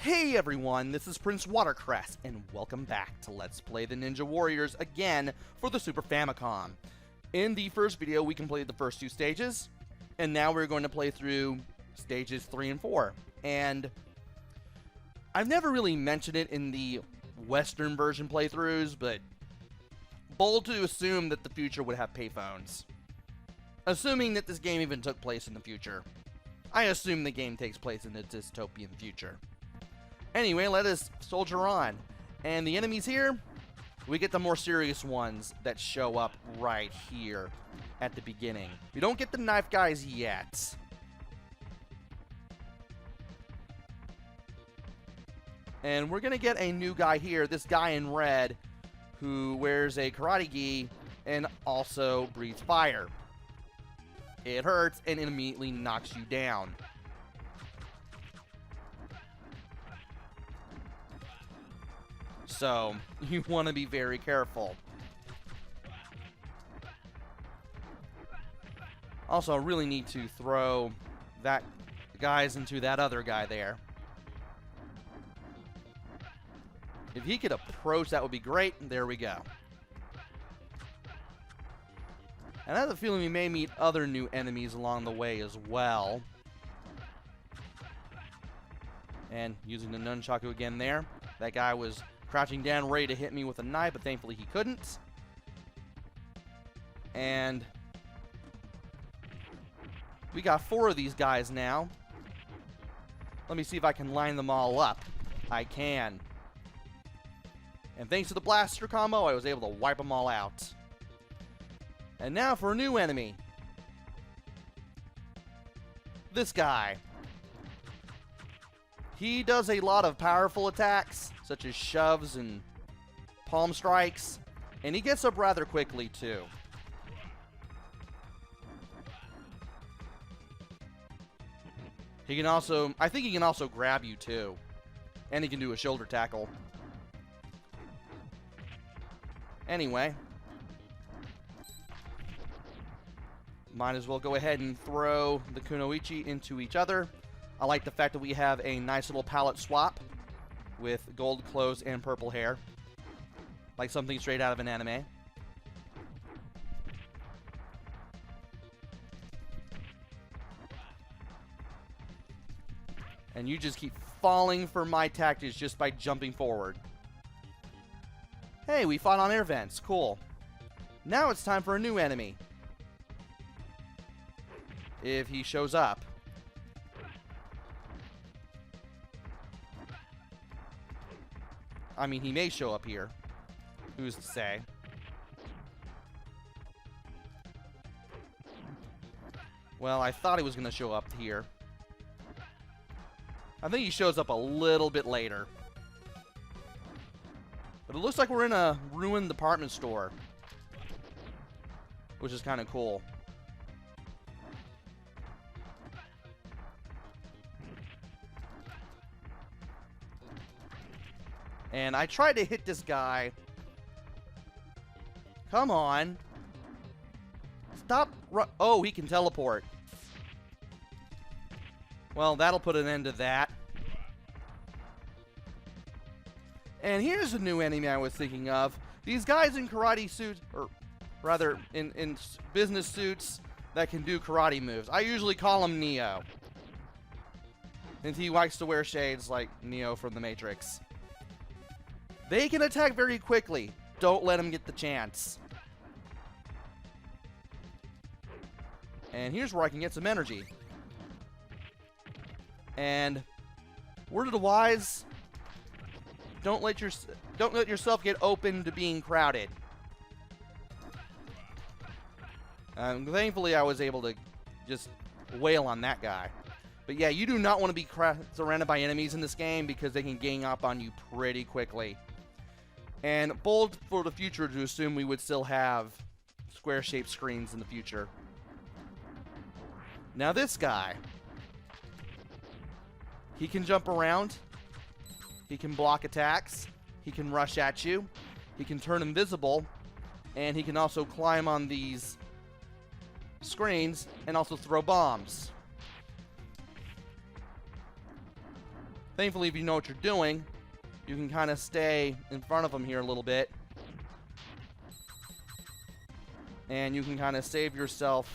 Hey everyone, this is PrinceWatercress, and welcome back to Let's Play the Ninja Warriors again for the Super Famicom. In the first video, we completed the first two stages, and now we're going to play through stages 3 and 4. And I've never really mentioned it in the Western version playthroughs, but bold to assume that the future would have payphones. Assuming that this game even took place in the future. I assume the game takes place in a dystopian future. Anyway, let us soldier on. And the enemies here, we get the more serious ones that show up right here at the beginning. We don't get the knife guys yet. And we're going to get a new guy here, this guy in red, who wears a karate gi and also breathes fire. It hurts and it immediately knocks you down. So, you want to be very careful. Also, I really need to throw that guys into that other guy there. If he could approach, that would be great. There we go. And I have a feeling we may meet other new enemies along the way as well. And using the nunchaku again there. That guy was crouching down, ready to hit me with a knife, but thankfully he couldn't. And we got 4 of these guys now. Let me see if I can line them all up. I can. And thanks to the blaster combo, I was able to wipe them all out. And now for a new enemy. This guy. He does a lot of powerful attacks, such as shoves and palm strikes, and he gets up rather quickly too. He can also, I think he can also grab you too, and he can do a shoulder tackle. Anyway, might as well go ahead and throw the kunoichi into each other. I like the fact that we have a nice little palette swap with gold clothes and purple hair. Like something straight out of an anime. And you just keep falling for my tactics just by jumping forward. Hey, we fought on air vents. Cool. Now it's time for a new enemy. If he shows up. I mean, he may show up here. Who's to say? Well, I thought he was going to show up here. I think he shows up a little bit later. But it looks like we're in a ruined department store. Which is kind of cool. And I tried to hit this guy. Come on. Stop. Oh, he can teleport. Well, that'll put an end to that. And here's a new enemy I was thinking of. These guys in karate suits, or rather in business suits that can do karate moves. I usually call him Neo. And he likes to wear shades like Neo from the Matrix. They can attack very quickly. Don't let them get the chance. And here's where I can get some energy. And word of the wise, don't let yourself get open to being crowded. Thankfully, I was able to just wail on that guy. But yeah, you do not want to be surrounded by enemies in this game because they can gang up on you pretty quickly. And bold for the future to assume we would still have square-shaped screens in the future. Now this guy. He can jump around. He can block attacks. He can rush at you. He can turn invisible. And he can also climb on these screens and also throw bombs. Thankfully, if you know what you're doing, you can kind of stay in front of them here a little bit. And you can kind of save yourself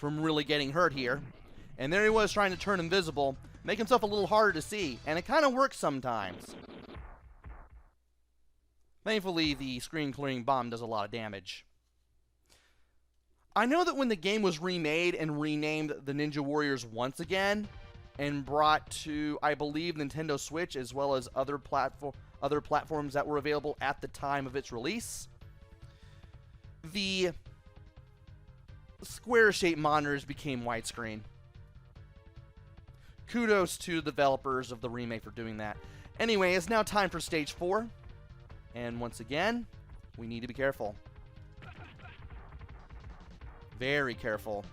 from really getting hurt here. And there he was trying to turn invisible, make himself a little harder to see, and it kind of works sometimes. Thankfully, the screen clearing bomb does a lot of damage. I know that when the game was remade and renamed the Ninja Warriors once again, and brought to, I believe, Nintendo Switch, as well as other platforms that were available at the time of its release, the square-shaped monitors became widescreen. Kudos to the developers of the remake for doing that. Anyway, it's now time for Stage 4. And once again, we need to be careful. Very careful.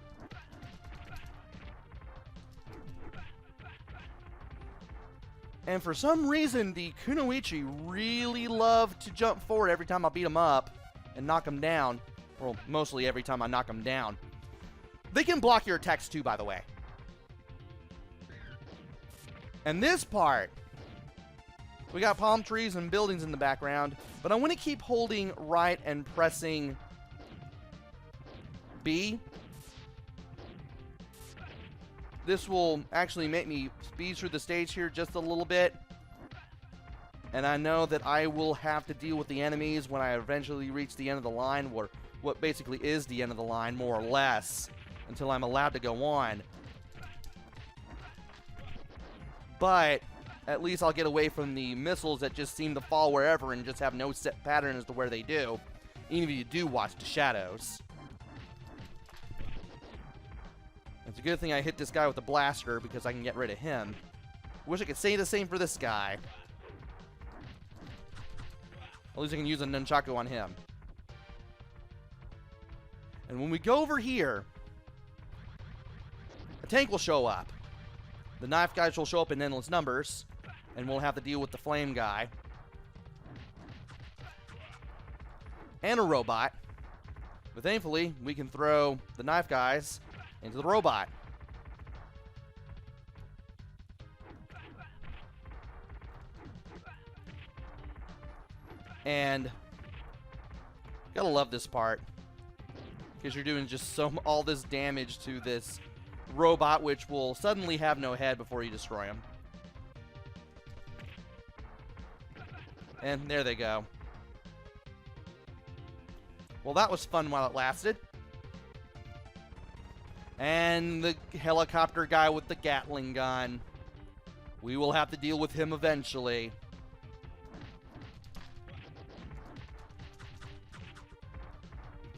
And for some reason, the Kunoichi really love to jump forward every time I beat them up and knock them down. Well, mostly every time I knock them down. They can block your attacks too, by the way. And this part, we got palm trees and buildings in the background, but I want to keep holding right and pressing B. This will actually make me speed through the stage here just a little bit. And I know that I will have to deal with the enemies when I eventually reach the end of the line, or what basically is the end of the line, more or less, until I'm allowed to go on. But at least I'll get away from the missiles that just seem to fall wherever and just have no set pattern as to where they do, even if you do watch the shadows. It's a good thing I hit this guy with a blaster because I can get rid of him. Wish I could say the same for this guy. At least I can use a nunchaku on him. And when we go over here, a tank will show up. The knife guys will show up in endless numbers, and we'll have to deal with the flame guy. And a robot. But thankfully, we can throw the knife guys into the robot. And gotta love this part, because you're doing just all this damage to this robot, which will suddenly have no head before you destroy him. And there they go. Well, that was fun while it lasted. And the helicopter guy with the Gatling gun. We will have to deal with him eventually.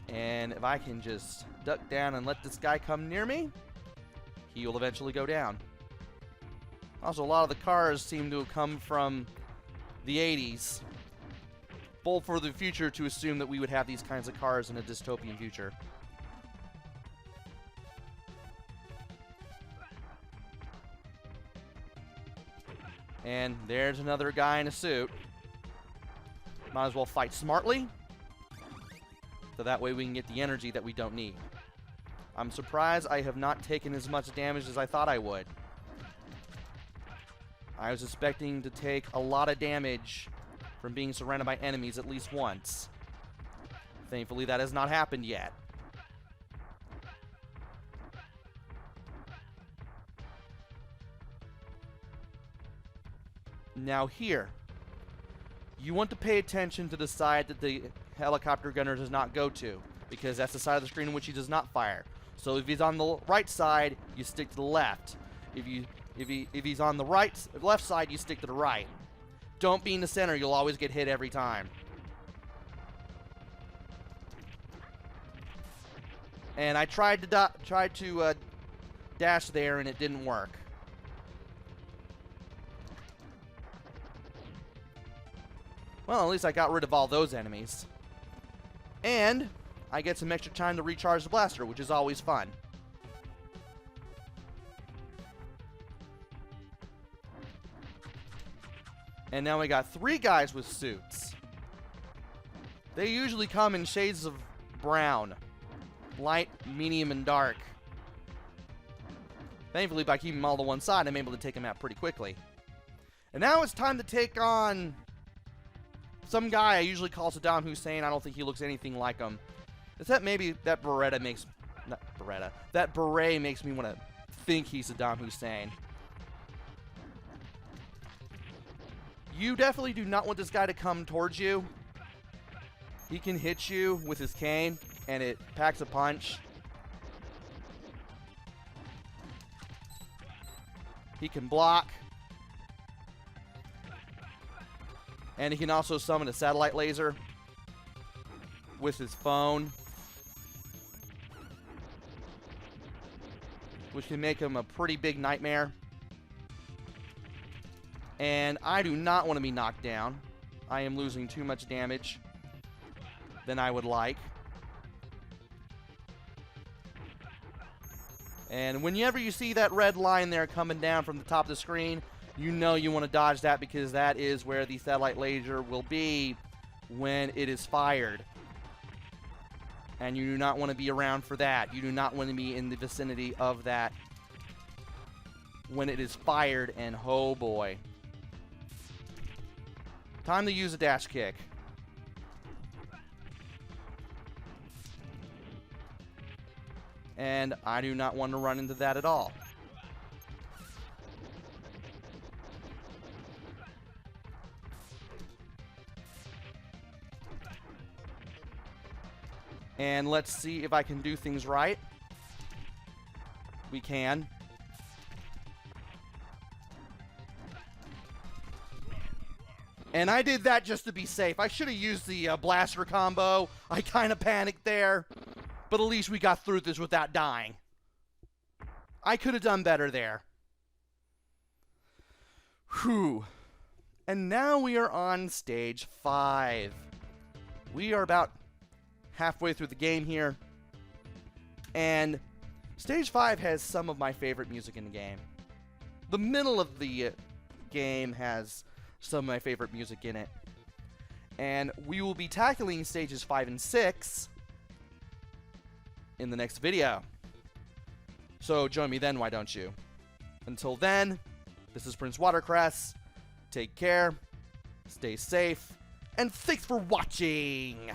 And if I can just duck down and let this guy come near me, he will eventually go down. Also, a lot of the cars seem to have come from the 80s. Bold for the future to assume that we would have these kinds of cars in a dystopian future. And there's another guy in a suit. Might as well fight smartly, so that way we can get the energy that we don't need. I'm surprised I have not taken as much damage as I thought I would. I was expecting to take a lot of damage from being surrounded by enemies at least once. Thankfully, that has not happened yet. Now here, you want to pay attention to the side that the helicopter gunner does not go to, because that's the side of the screen in which he does not fire. So if he's on the right side, you stick to the left. If he's on the left side, you stick to the right. Don't be in the center; you'll always get hit every time. And I tried to dash there, and it didn't work. Well, at least I got rid of all those enemies. And I get some extra time to recharge the blaster, which is always fun. And now we got 3 guys with suits. They usually come in shades of brown. Light, medium, and dark. Thankfully, by keeping them all to one side, I'm able to take them out pretty quickly. And now it's time to take on some guy I usually call Saddam Hussein. I don't think he looks anything like him. Except maybe that Beretta makes... Not Beretta. That beret makes me want to think he's Saddam Hussein. You definitely do not want this guy to come towards you. He can hit you with his cane, and it packs a punch. He can block. And he can also summon a satellite laser with his phone, which can make him a pretty big nightmare. And I do not want to be knocked down. I am losing too much damage than I would like. And whenever you see that red line there coming down from the top of the screen, you know you want to dodge that, because that is where the satellite laser will be when it is fired. And you do not want to be around for that. You do not want to be in the vicinity of that when it is fired, and oh boy. Time to use a dash kick. And I do not want to run into that at all. And let's see if I can do things right. We can. And I did that just to be safe. I should have used the blaster combo. I kind of panicked there. But at least we got through this without dying. I could have done better there. Whew. And now we are on stage 5. We are about halfway through the game here. And stage 5 has some of my favorite music in the game. The middle of the game has some of my favorite music in it. And we will be tackling stages 5 and 6 in the next video. So join me then, why don't you? Until then, this is PrinceWatercress. Take care, stay safe, and thanks for watching!